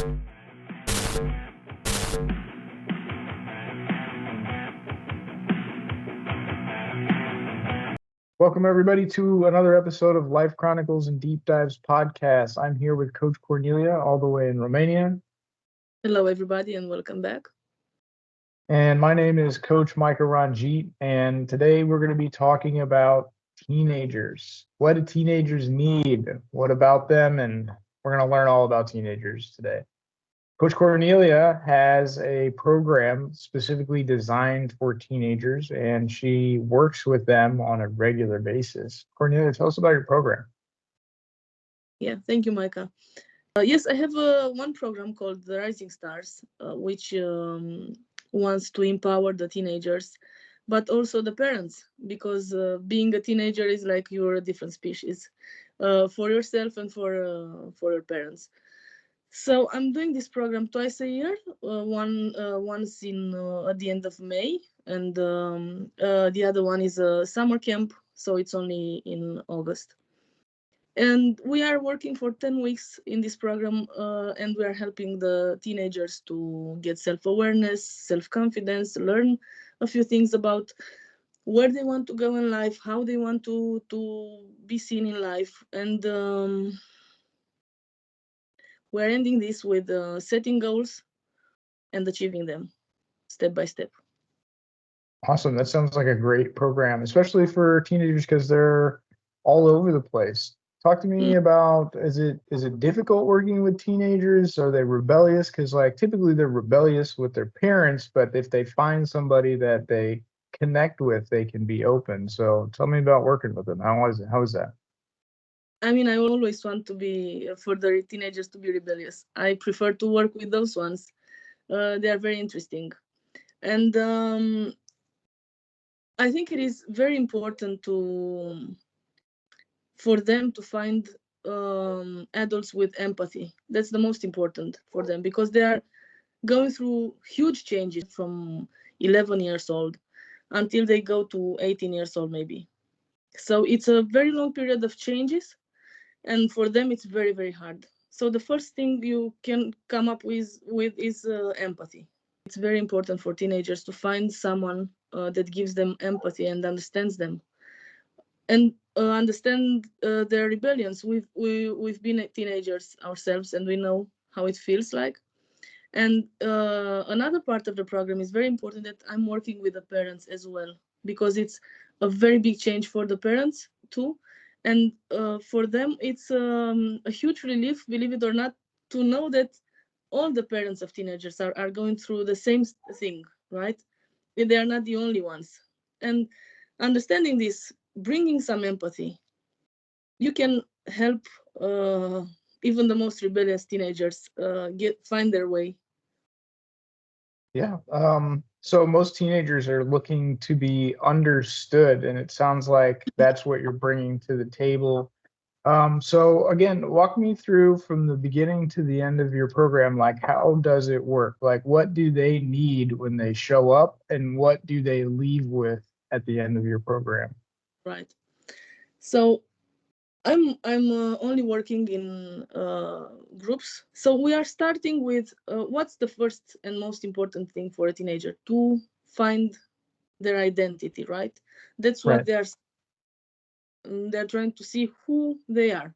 Welcome, everybody, to another episode of Life Chronicles and Deep Dives podcast. I'm here with Coach Cornelia, all the way in Romania. Hello, everybody, and welcome back. And my name is Coach Micah Ranjit, and today we're going to be talking about teenagers. What do teenagers need? What about them? And we're going to learn all about teenagers today. Coach Cornelia has a program specifically designed for teenagers, and she works with them on a regular basis. Cornelia, tell us about your program. Yeah, thank you, Micah. Yes, I have one program called the Rising Stars, which wants to empower the teenagers, but also the parents, because being a teenager is like you're a different species for yourself and for your parents. So I'm doing this program twice a year, once in at the end of May, and the other one is a summer camp, so it's only in August. And we are working for 10 weeks in this program, and we are helping the teenagers to get self-awareness, self-confidence, learn a few things about where they want to go in life, how they want to be seen in life, and we're ending this with setting goals and achieving them step by step. Awesome. That sounds like a great program, especially for teenagers because they're all over the place. Talk to me about, is it difficult working with teenagers? Are they rebellious? Because like typically they're rebellious with their parents, but if they find somebody that they connect with, they can be open. So tell me about working with them. How is it? How is that? I mean, I always want to be for the teenagers to be rebellious. I prefer to work with those ones. They are very interesting. And I think it is very important for them to find adults with empathy. That's the most important for them, because they are going through huge changes from 11 years old until they go to 18 years old maybe. So it's a very long period of changes, and for them it's very, very hard. So the first thing you can come up with is empathy. It's very important for teenagers to find someone that gives them empathy and understands them, and understand their rebellions. We've been teenagers ourselves, and we know how it feels like. And another part of the program is very important, that I'm working with the parents as well, because it's a very big change for the parents too. And for them, it's a huge relief, believe it or not, to know that all the parents of teenagers are going through the same thing, right? They are not the only ones. And understanding this, bringing some empathy, you can help even the most rebellious teenagers find their way. Yeah. So most teenagers are looking to be understood, and it sounds like that's what you're bringing to the table. So again, walk me through from the beginning to the end of your program. Like, how does it work? Like, what do they need when they show up, and what do they leave with at the end of your program? Right. So I'm only working in groups. So we are starting with what's the first and most important thing for a teenager: to find their identity, right? That's what Right. they're trying to see who they are.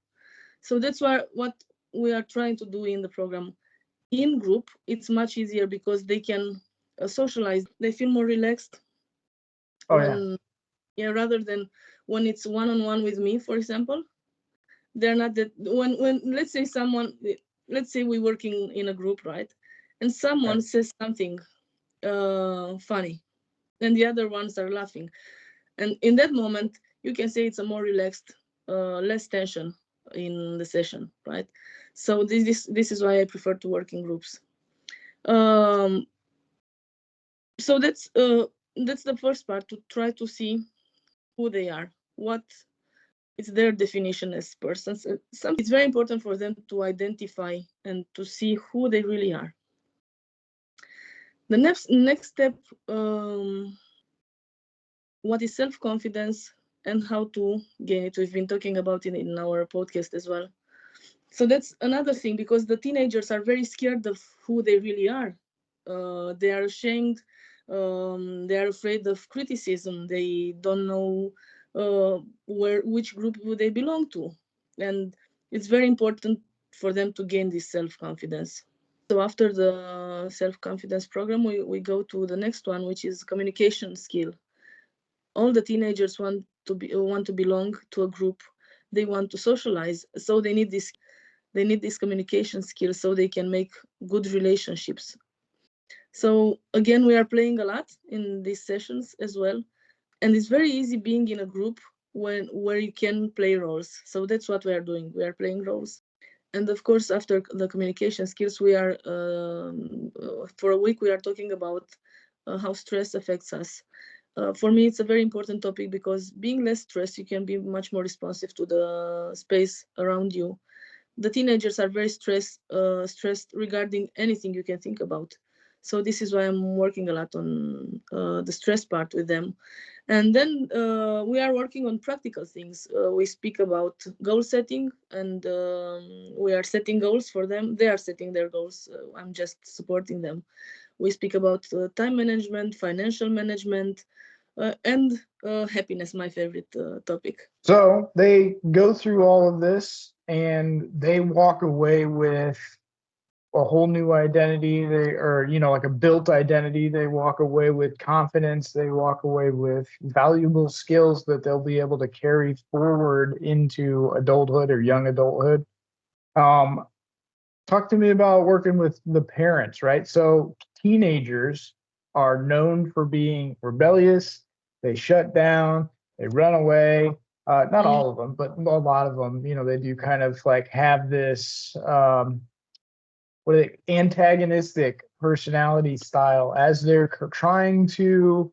So that's why what we are trying to do in the program. In group, it's much easier because they can socialize. They feel more relaxed Oh yeah. when, yeah, rather than when it's one-on-one with me, for example. They're not that, when let's say we're working in a group, right? And Right. someone says something funny, and the other ones are laughing. And in that moment, you can say it's a more relaxed, less tension in the session, right? So this is why I prefer to work in groups. Um, so that's the first part, to try to see who they are, what is their definition as persons. It's very important for them to identify and to see who they really are. The next step, what is self-confidence and how to gain it. We've been talking about it in our podcast as well. So that's another thing, because the teenagers are very scared of who they really are. They are ashamed. They are afraid of criticism. They don't know which group would they belong to, and it's very important for them to gain this self-confidence. So after the self-confidence program, we go to the next one, which is communication skill. All the teenagers want to belong to a group. They want to socialize, so they need this communication skill so they can make good relationships. So again, we are playing a lot in these sessions as well, and it's very easy being in a group where you can play roles. So that's what we are doing. We are playing roles. And of course, after the communication skills, we are for a week we are talking about how stress affects us. For me, it's a very important topic, because being less stressed, you can be much more responsive to the space around you. The teenagers are very stressed regarding anything you can think about. So this is why I'm working a lot on the stress part with them. And then we are working on practical things. We speak about goal setting, and we are setting goals for them. They are setting their goals. I'm just supporting them. We speak about time management, financial management, and happiness, my favorite topic. So they go through all of this and they walk away with a whole new identity. They or like a built identity. They walk away with confidence. They walk away with valuable skills that they'll be able to carry forward into adulthood or young adulthood. Um, Talk to me about working with the parents, right? So teenagers are known for being rebellious. They shut down, they run away. Not Mm, all of them, but a lot of them, they do kind of like have this what are they, antagonistic personality style as they're trying to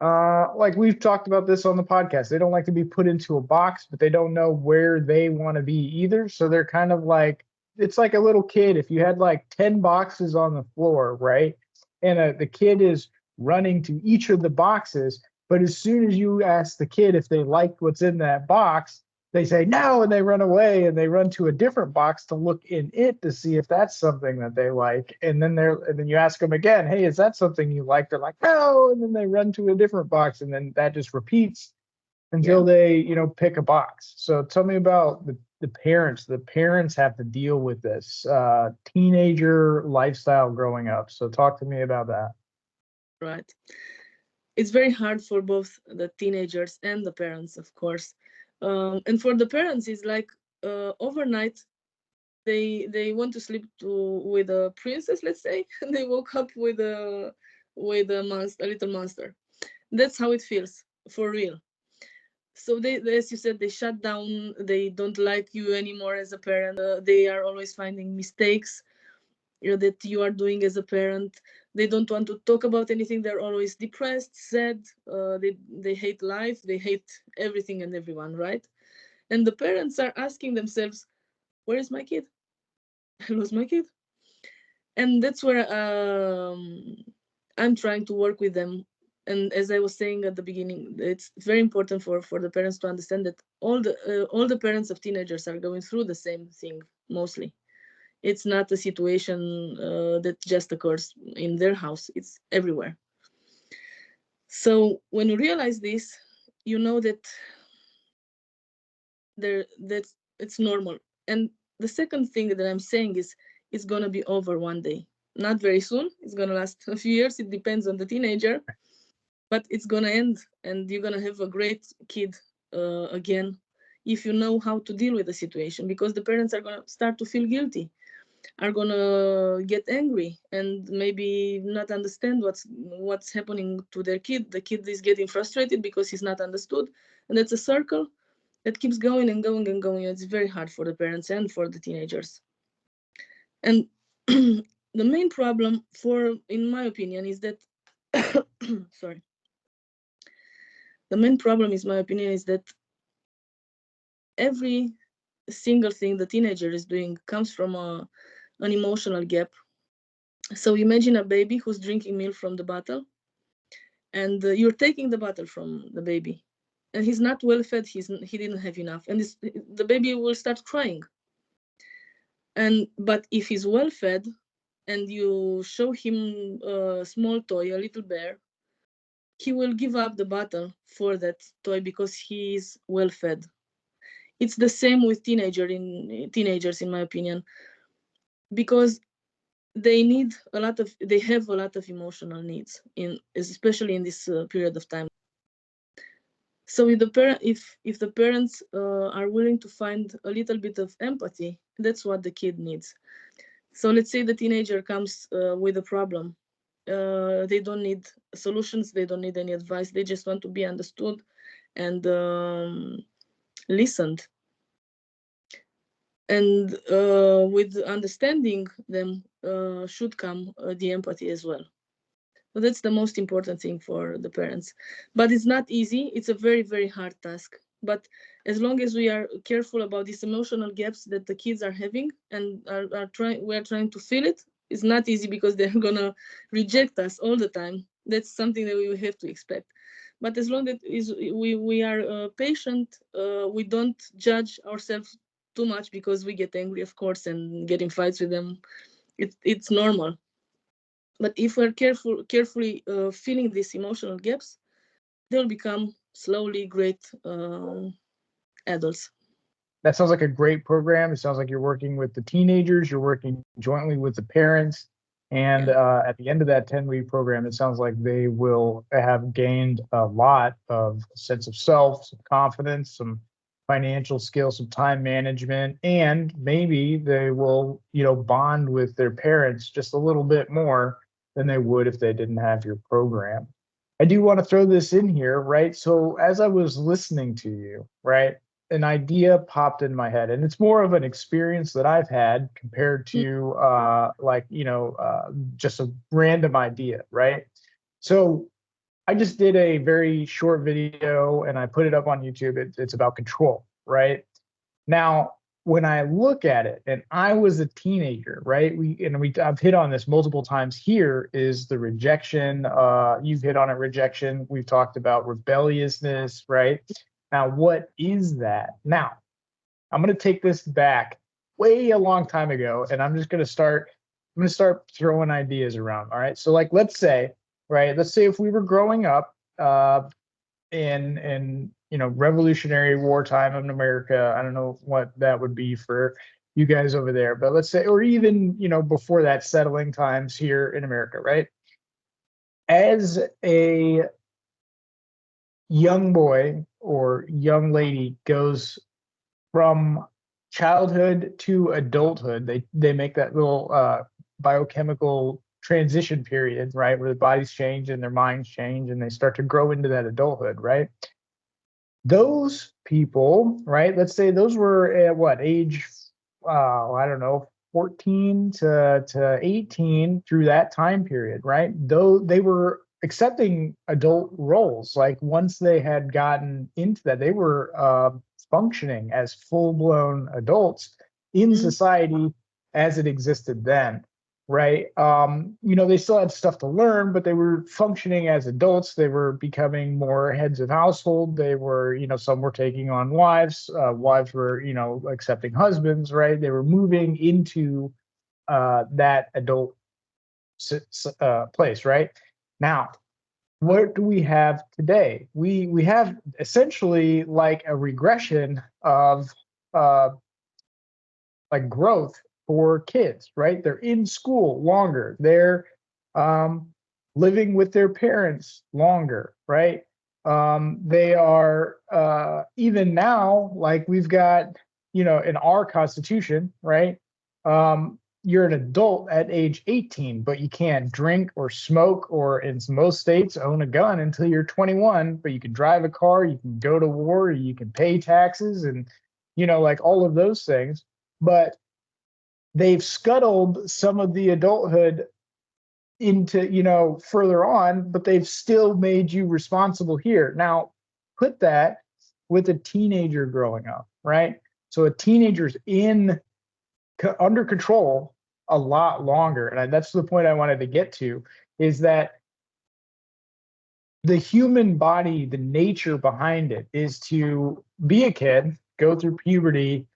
like we've talked about this on the podcast. They don't like to be put into a box, but they don't know where they want to be either. So they're kind of like, it's like a little kid. If you had like 10 boxes on the floor, right? And the kid is running to each of the boxes. But as soon as you ask the kid if they like what's in that box, they say no, and they run away and they run to a different box to look in it to see if that's something that they like. And then you ask them again, hey, is that something you like? They're like, no, and then they run to a different box, and then that just repeats yeah. until they, pick a box. So tell me about the parents. The parents have to deal with this teenager lifestyle growing up. So talk to me about that. Right. It's very hard for both the teenagers and the parents, of course. And for the parents, it's like overnight they want to sleep with a princess, let's say, and they woke up with a monster, a little monster. That's how it feels for real. So as you said, they shut down. They don't like you anymore as a parent. They are always finding mistakes that you are doing as a parent. They don't want to talk about anything. They're always depressed, sad. They hate life. They hate everything and everyone, right? And the parents are asking themselves, where is my kid? I lost my kid. And that's where I'm trying to work with them. And as I was saying at the beginning, it's very important for the parents to understand that all the parents of teenagers are going through the same thing mostly. It's not a situation that just occurs in their house. It's everywhere. So when you realize this, you know that it's normal. And the second thing that I'm saying is it's gonna be over one day. Not very soon. It's gonna last a few years. It depends on the teenager, but it's gonna end, and you're gonna have a great kid again if you know how to deal with the situation. Because the parents are gonna start to feel guilty, are gonna get angry, and maybe not understand what's happening to their kid. The kid is getting frustrated because he's not understood, and it's a circle that keeps going and going and going. It's very hard for the parents and for the teenagers. And the main problem, in my opinion, is that sorry. The main problem, is my opinion, is that every single thing the teenager is doing comes from an emotional gap. So imagine a baby who's drinking milk from the bottle, and you're taking the bottle from the baby, and he's not well fed. He didn't have enough, and the baby will start crying. But if he's well fed and you show him a small toy, a little bear, he will give up the battle for that toy because he is well fed. It's the same with teenagers, in my opinion, because they have a lot of emotional needs, especially in this period of time. So if the parents are willing to find a little bit of empathy, that's what the kid needs. So let's say the teenager comes with a problem. They don't need solutions. They don't need any advice. They just want to be understood and listened. And with understanding them should come the empathy as well. So that's the most important thing for the parents. But it's not easy. It's a very, very hard task. But as long as we are careful about these emotional gaps that the kids are having and we are trying to fill it, it's not easy because they're gonna reject us all the time. That's something that we have to expect. But as long as we are patient, we don't judge ourselves too much because we get angry, of course, and get in fights with them. It's normal. But if we're carefully filling these emotional gaps, they'll become slowly great adults. That sounds like a great program. It sounds like you're working with the teenagers, you're working jointly with the parents. And Yeah. at the end of that 10-week program, it sounds like they will have gained a lot of sense of self, some confidence, some financial skills, some time management, and maybe they will, bond with their parents just a little bit more than they would if they didn't have your program. I do want to throw this in here, right? So as I was listening to you, right, an idea popped in my head, and it's more of an experience that I've had compared to just a random idea, right? So I just did a very short video and I put it up on YouTube. It's about control, right? Now, when I look at it, and I was a teenager, right? I've hit on this multiple times here, is the rejection. You've hit on it, rejection. We've talked about rebelliousness, right? Now, what is that? Now, I'm going to take this back way a long time ago, and I'm going to start throwing ideas around. All right. So, like, let's say, right? Let's say if we were growing up in Revolutionary wartime in America. I don't know what that would be for you guys over there, but let's say, or even before that, settling times here in America, right? As a young boy or young lady goes from childhood to adulthood, they make that little biochemical transition period, right, where the bodies change and their minds change and they start to grow into that adulthood, right? Those people, right? Let's say those were at what age? I don't know, 14 to 18 through that time period, right? Though they were accepting adult roles, like once they had gotten into that, they were functioning as full-blown adults in Mm-hmm. society as it existed then, right? They still had stuff to learn, but they were functioning as adults. They were becoming more heads of household. They were, some were taking on wives. Wives were, accepting husbands, right? They were moving into that adult place, right? Now, what do we have today? We have essentially like a regression of uh, like growth for kids, right? They're in school longer. They're um, living with their parents longer, right? They are even now, like we've got, in our Constitution, right? You're an adult at age 18, but you can't drink or smoke or in most states own a gun until you're 21, but you can drive a car, you can go to war, you can pay taxes and, like all of those things. But they've scuttled some of the adulthood into, further on, but they've still made you responsible here. Now, put that with a teenager growing up, right? So a teenager's under control a lot longer. And that's the point I wanted to get to, is that the human body, the nature behind it is to be a kid, go through puberty,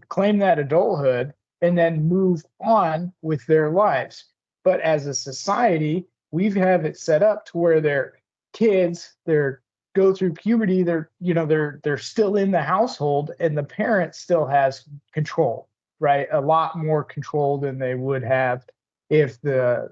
claim that adulthood, and then move on with their lives. But as a society, we have it set up to where their kids, they're go through puberty, they're still in the household, and the parent still has control, right? A lot more control than they would have if the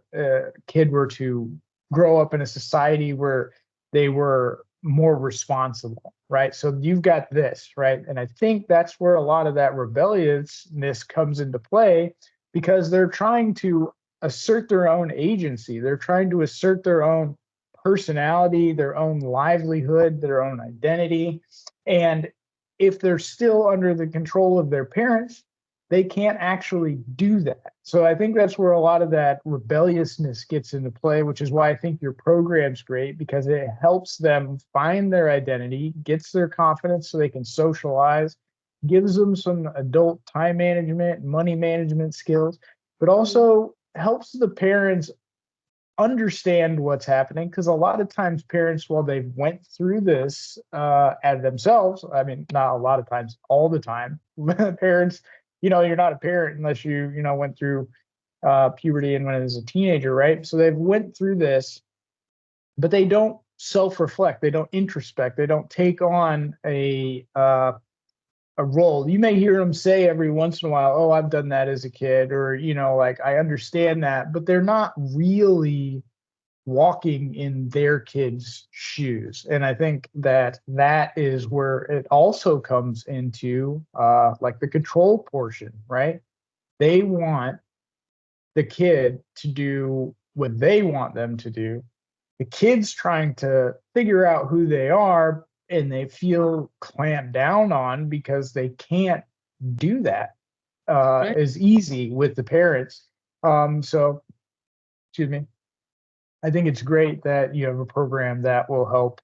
kid were to grow up in a society where they were more responsible, right? So you've got this, right? And I think that's where a lot of that rebelliousness comes into play, because they're trying to assert their own agency. They're trying to assert their own personality, their own livelihood, their own identity. And if they're still under the control of their parents, they can't actually do that. So I think that's where a lot of that rebelliousness gets into play, which is why I think your program's great, because it helps them find their identity, gets their confidence so they can socialize, gives them some adult time management, money management skills, but also helps the parents understand what's happening, because a lot of times parents, while they've went through this at themselves, I mean, not a lot of times, all the time, parents, you're not a parent unless you went through puberty and when as a teenager, right? So they've went through this, but they don't self-reflect, they don't introspect, they don't take on a role. You may hear them say every once in a while, "Oh, I've done that as a kid," or like, I understand that, but they're not really walking in their kids' shoes. And I think that is where it also comes into like the control portion, right? They want the kid to do what they want them to do. The kid's trying to figure out who they are, and they feel clamped down on because they can't do that Right. as easy with the parents. So, excuse me. I think it's great that you have a program that will help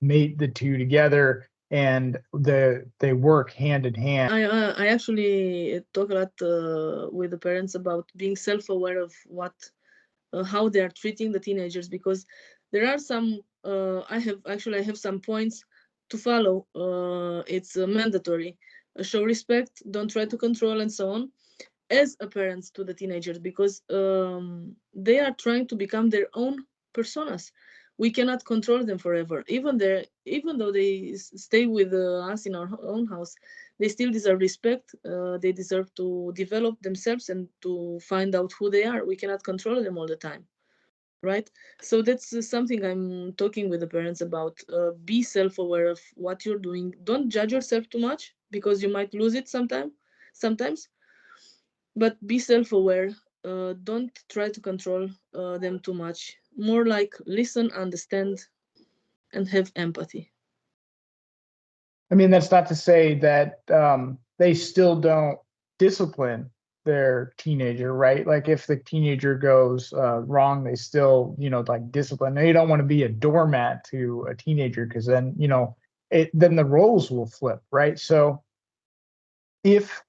mate the two together, and they work hand in hand. I actually talk a lot with the parents about being self-aware of how they are treating the teenagers, because there are some I have some points to follow. It's mandatory. Show respect, don't try to control, and so on, as a parent to the teenagers, because they are trying to become their own personas. We cannot control them forever. Even though they stay with us in our own house, they still deserve respect. They deserve to develop themselves and to find out who they are. We cannot control them all the time, right? So that's something I'm talking with the parents about. Be self-aware of what you're doing. Don't judge yourself too much, because you might lose it sometimes, but be self-aware. Don't try to control them too much. More like listen, understand, and have empathy. I mean, that's not to say that they still don't discipline their teenager, right? Like if the teenager goes wrong, they still, like discipline. Now, you don't want to be a doormat to a teenager, because then, then the roles will flip, right? So if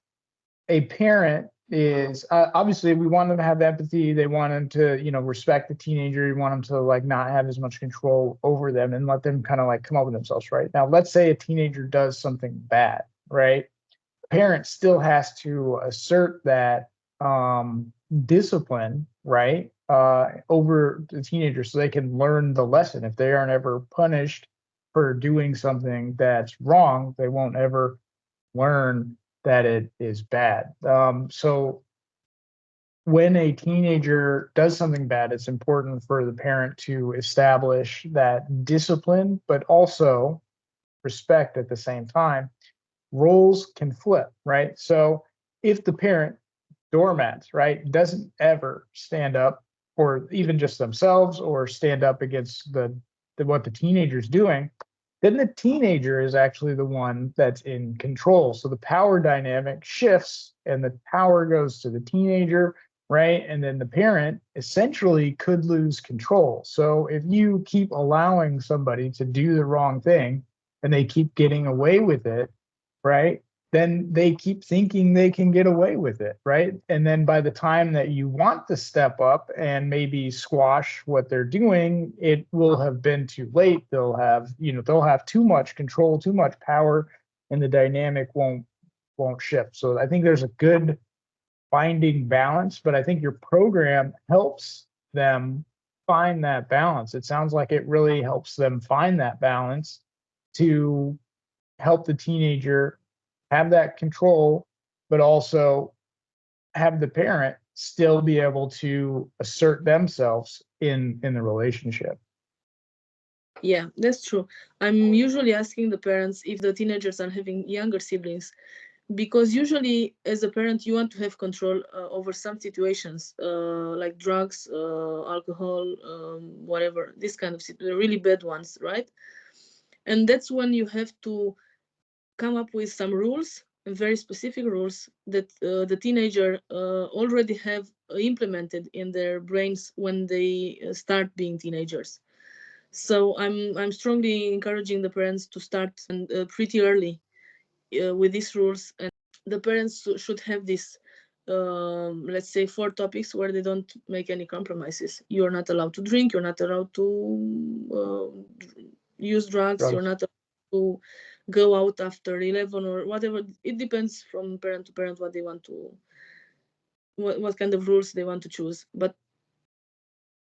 a parent is obviously, we want them to have empathy, they want them to respect the teenager, you want them to like not have as much control over them and let them kind of like come up with themselves. Right now, let's say a teenager does something bad, right? Parent still has to assert that discipline, right, over the teenager, so they can learn the lesson. If they aren't ever punished for doing something that's wrong, they won't ever learn that it is bad. So when a teenager does something bad, it's important for the parent to establish that discipline, but also respect at the same time. Roles can flip, right? So if the parent doormats, right, doesn't ever stand up for even just themselves or stand up against the what the teenager's doing, then the teenager is actually the one that's in control. So the power dynamic shifts and the power goes to the teenager, right? And then the parent essentially could lose control. So if you keep allowing somebody to do the wrong thing and they keep getting away with it, right? Then they keep thinking they can get away with it, right? And then by the time that you want to step up and maybe squash what they're doing, it will have been too late. They'll have too much control, too much power, and the dynamic won't shift. So I think there's a good finding balance, but I think your program helps them find that balance. It sounds like it really helps them find that balance to help the teenager have that control, but also have the parent still be able to assert themselves in the relationship. Yeah, that's true. I'm usually asking the parents if the teenagers are having younger siblings, because usually as a parent you want to have control over some situations, like drugs, alcohol, whatever, this kind of really bad ones, right? And that's when you have to come up with some rules, very specific rules that the teenager already have implemented in their brains when they start being teenagers. So I'm strongly encouraging the parents to start pretty early with these rules, and the parents should have this, let's say, 4 topics where they don't make any compromises. You're not allowed to drink, you're not allowed to use drugs, you're not allowed to go out after 11 or whatever. It depends from parent to parent what they want to, what kind of rules they want to choose, but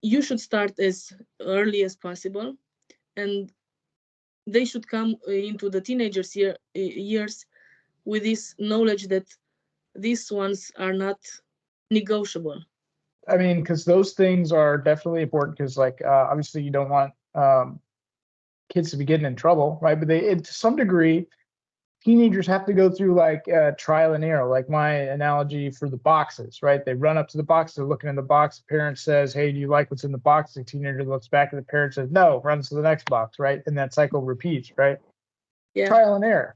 you should start as early as possible, and they should come into the teenagers years with this knowledge that these ones are not negotiable. I mean, because those things are definitely important, because like obviously you don't want kids to be getting in trouble, right? But to some degree, teenagers have to go through like trial and error. Like my analogy for the boxes, right? They run up to the box, they're looking in the box. The parent says, "Hey, do you like what's in the box?" The teenager looks back and the parent says, "No," runs to the next box, right? And that cycle repeats, right? Yeah. Trial and error.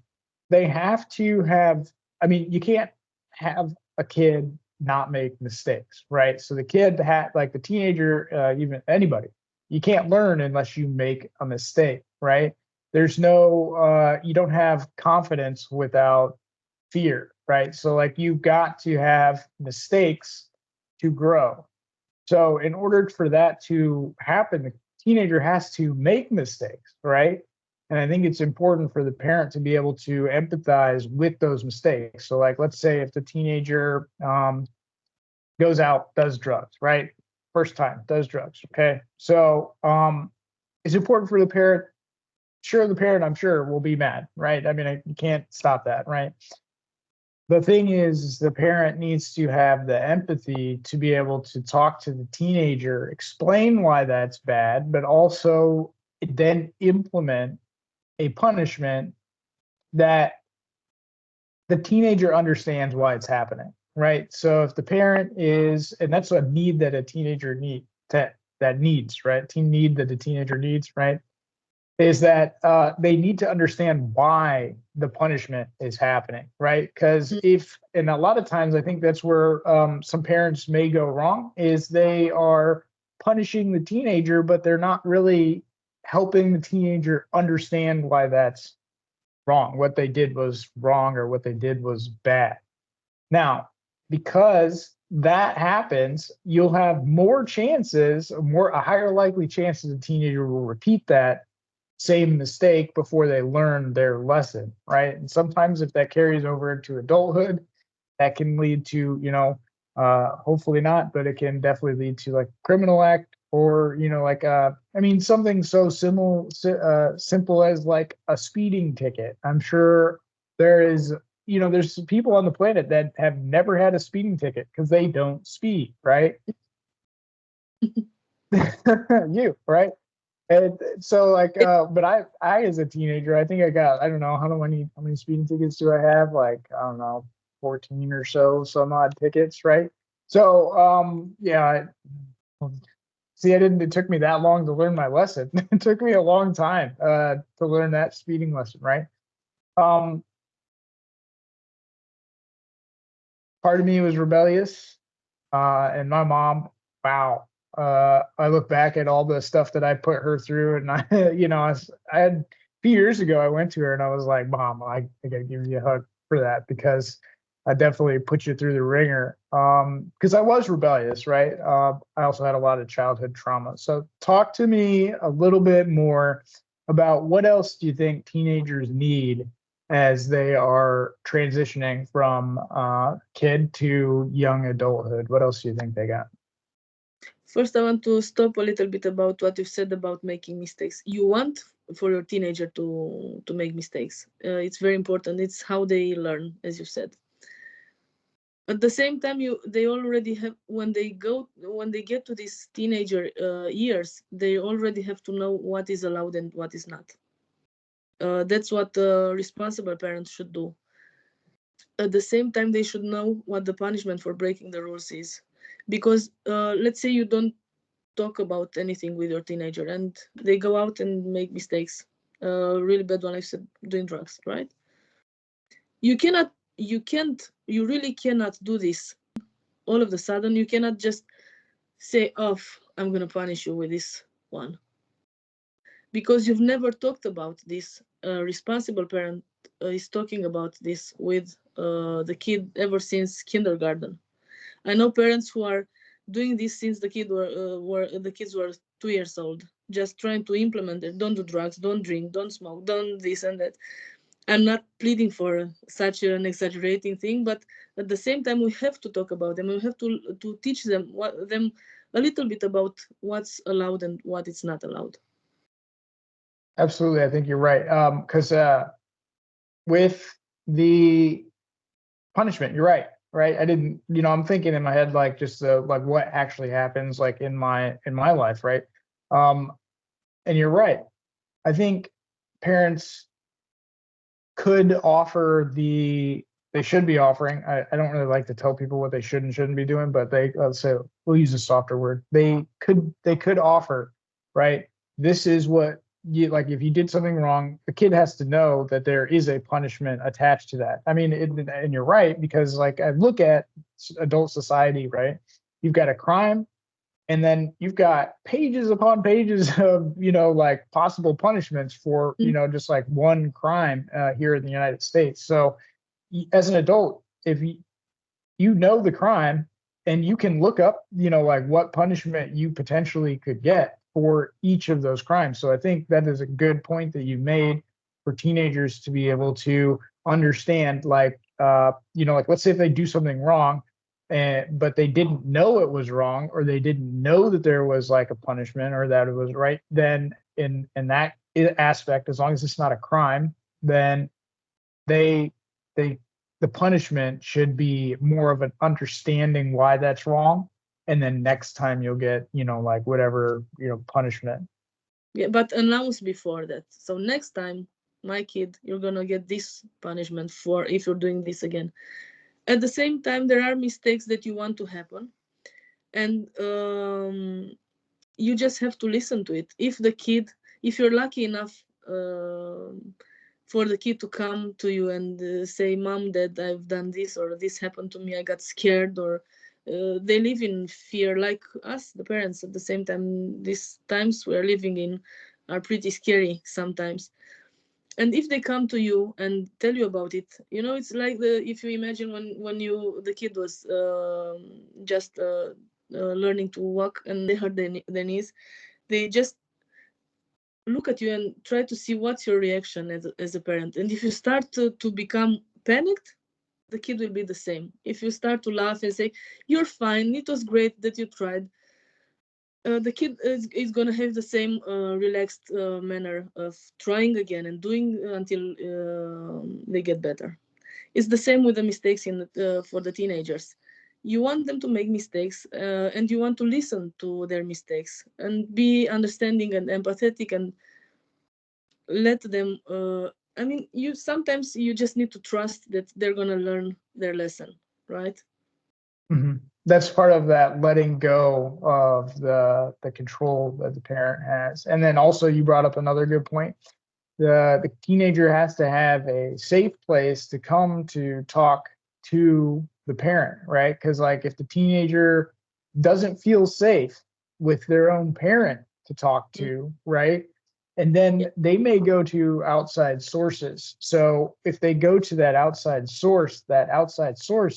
They have to have, I mean, you can't have a kid not make mistakes, right? So the kid like the teenager, even anybody, you can't learn unless you make a mistake, right? There's no, you don't have confidence without fear, right? So like you've got to have mistakes to grow. So in order for that to happen, the teenager has to make mistakes, right? And I think it's important for the parent to be able to empathize with those mistakes. So like, let's say if the teenager goes out, does drugs, right? First time, does drugs. Okay. So it's important for the parent. Sure, the parent, I'm sure, will be mad, right? I mean, you can't stop that, right? The thing is the parent needs to have the empathy to be able to talk to the teenager, explain why that's bad, but also then implement a punishment that the teenager understands why it's happening, right? So if the parent is, and that's a need that a teenager needs, right? Teen need that a teenager needs, right? Is that they need to understand why the punishment is happening, right? Because and a lot of times I think that's where some parents may go wrong, is they are punishing the teenager, but they're not really helping the teenager understand why that's wrong. What they did was wrong, or what they did was bad. Now, because that happens, you'll have more chances, a higher likely chance that the teenager will repeat that same mistake before they learn their lesson, right? And sometimes if that carries over into adulthood, that can lead to, hopefully not, but it can definitely lead to like criminal act, or, like, I mean, something so simple as like a speeding ticket. I'm sure there's people on the planet that have never had a speeding ticket because they don't speed, right? You, right? And so like, but I as a teenager, I think I got, I don't know, how many speeding tickets do I have? Like, I don't know, 14 or so, some odd tickets, right? So, yeah, see, it took me that long to learn my lesson. It took me a long time, to learn that speeding lesson, right? Um, Part of me was rebellious, and my mom, wow. I look back at all the stuff that I put her through, and I had a few years ago, I went to her and I was like, "Mom, I gotta give you a hug for that, because I definitely put you through the ringer." Because I was rebellious, right? I also had a lot of childhood trauma. So talk to me a little bit more about what else do you think teenagers need as they are transitioning from kid to young adulthood? What else do you think they got? First, I want to stop a little bit about what you've said about making mistakes. You want for your teenager to make mistakes. It's very important. It's how they learn, as you said. At the same time, they already have, when they get to these teenager years, they already have to know what is allowed and what is not. That's what responsible parents should do. At the same time, they should know what the punishment for breaking the rules is, because let's say you don't talk about anything with your teenager and they go out and make mistakes, really bad one, I said, doing drugs, right? You really cannot do this all of a sudden. You cannot just say, oh, I'm going to punish you with this one, because you've never talked about this. A responsible parent is talking about this with the kid ever since kindergarten. I know parents who are doing this since the kids were 2 years old, just trying to implement it. Don't do drugs, don't drink, don't smoke, don't this and that. I'm not pleading for such an exaggerating thing, but at the same time, we have to talk about them. We have to teach them a little bit about what's allowed and what is not allowed. Absolutely, I think you're right. Because with the punishment, you're right. Right. I didn't, I'm thinking in my head like just like what actually happens like in my life, right? Um, and you're right. I think parents could offer they should be offering. I don't really like to tell people what they should and shouldn't be doing, but let's say we'll use a softer word. They could offer, right? This is what you like. If you did something wrong, the kid has to know that there is a punishment attached to that. I mean, and you're right, because like I look at adult society, right? You've got a crime, and then you've got pages upon pages of like possible punishments for just like one crime here in the United States. So as an adult, if you know the crime, and you can look up like what punishment you potentially could get for each of those crimes. So I think that is a good point that you made for teenagers to be able to understand, like like let's say if they do something wrong, but they didn't know it was wrong, or they didn't know that there was like a punishment or that it was right, then in that aspect, as long as it's not a crime, then they they the punishment should be more of an understanding why that's wrong, and then next time you'll get like whatever punishment. Yeah, but announce before that. So next time, my kid, you're gonna get this punishment for if you're doing this again. At the same time, there are mistakes that you want to happen, and you just have to listen to it. If you're lucky enough for the kid to come to you and say, Mom, Dad, I've done this, or this happened to me, I got scared, or they live in fear like us, the parents. At the same time, these times we're living in are pretty scary sometimes. And if they come to you and tell you about it, it's like if you imagine when the kid was just learning to walk and they hurt their knees, they just look at you and try to see what's your reaction as a parent. And if you start to become panicked, the kid will be the same. If you start to laugh and say, you're fine, it was great that you tried, the kid is going to have the same relaxed manner of trying again and doing until they get better. It's the same with the mistakes for the teenagers. You want them to make mistakes, and you want to listen to their mistakes and be understanding and empathetic, and let them you sometimes you just need to trust that they're going to learn their lesson, right? Mm-hmm. That's part of that letting go of the control that the parent has. And then also you brought up another good point. The teenager has to have a safe place to come to talk to the parent, right? Because like if the teenager doesn't feel safe with their own parent to talk to, right? And then Yeah. they may go to outside sources. So if they go to that outside source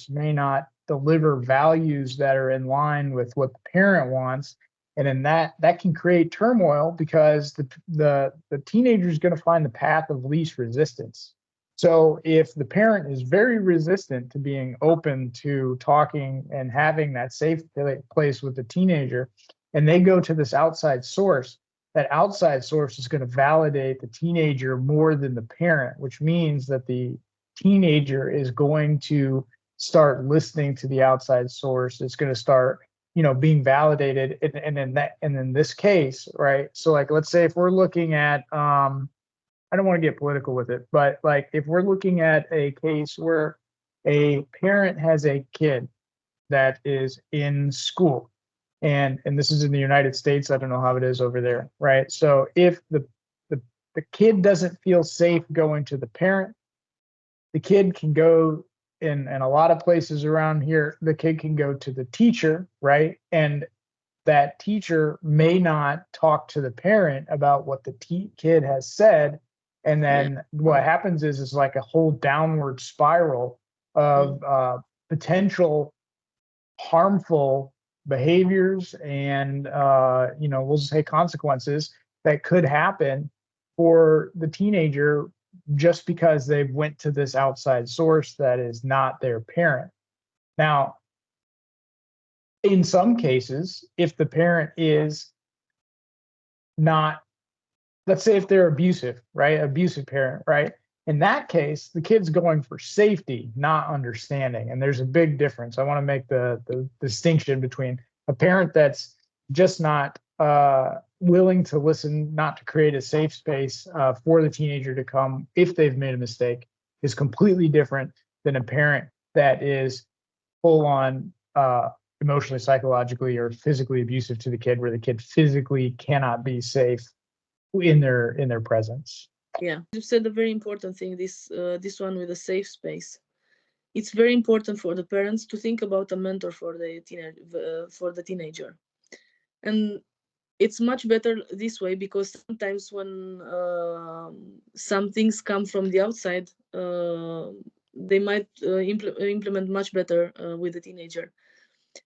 may not deliver values that are in line with what the parent wants. And then that can create turmoil, because the teenager is going to find the path of least resistance. So if the parent is very resistant to being open to talking and having that safe place with the teenager, and they go to this outside source, that outside source is going to validate the teenager more than the parent, which means that the teenager is going to start listening to the outside source. It's going to start, being validated. And in this case, right? So like, let's say if we're looking at, I don't want to get political with it, but like if we're looking at a case where a parent has a kid that is in school, and this is in the United States, I don't know how it is over there, right? So if the kid doesn't feel safe going to the parent, the kid can go in a lot of places around here, the kid can go to the teacher, right? And that teacher may not talk to the parent about what the kid has said. And then what happens is like a whole downward spiral of potential harmful behaviors and, we'll say consequences that could happen for the teenager just because they went to this outside source that is not their parent. Now, in some cases, if the parent is not, let's say if they're abusive, right? Abusive parent, right? In that case, the kid's going for safety, not understanding. And there's a big difference. I want to make the distinction between a parent that's just not willing to listen, not to create a safe space for the teenager to come if they've made a mistake, is completely different than a parent that is full on emotionally, psychologically, or physically abusive to the kid, where the kid physically cannot be safe in their presence. Yeah, you said a very important thing. This one with a safe space. It's very important for the parents to think about a mentor for the teenager, and it's much better this way because sometimes when some things come from the outside, they might implement much better with the teenager.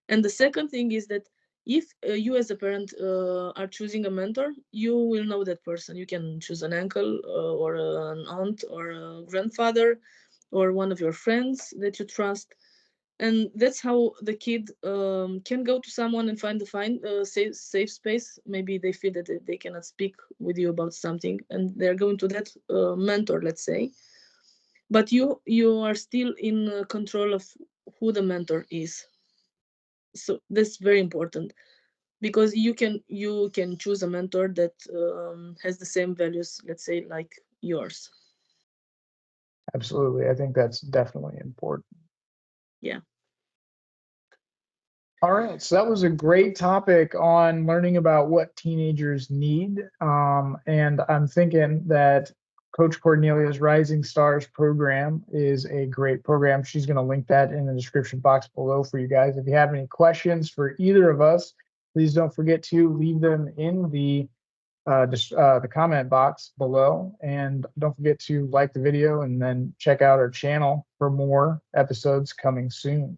And the second thing is that if you as a parent are choosing a mentor, you will know that person. You can choose an uncle or an aunt or a grandfather or one of your friends that you trust. And that's how the kid can go to someone and find a safe space. Maybe they feel that they cannot speak with you about something, and they're going to that mentor, let's say. But you are still in control of who the mentor is. So that's very important because you can choose a mentor that has the same values, let's say, like yours. Absolutely. I think that's definitely important. Yeah. All right. So that was a great topic on learning about what teenagers need. And I'm thinking that Coach Cornelia's Rising Stars program is a great program. She's going to link that in the description box below for you guys. If you have any questions for either of us, please don't forget to leave them in the comment box below. And don't forget to like the video and then check out our channel for more episodes coming soon.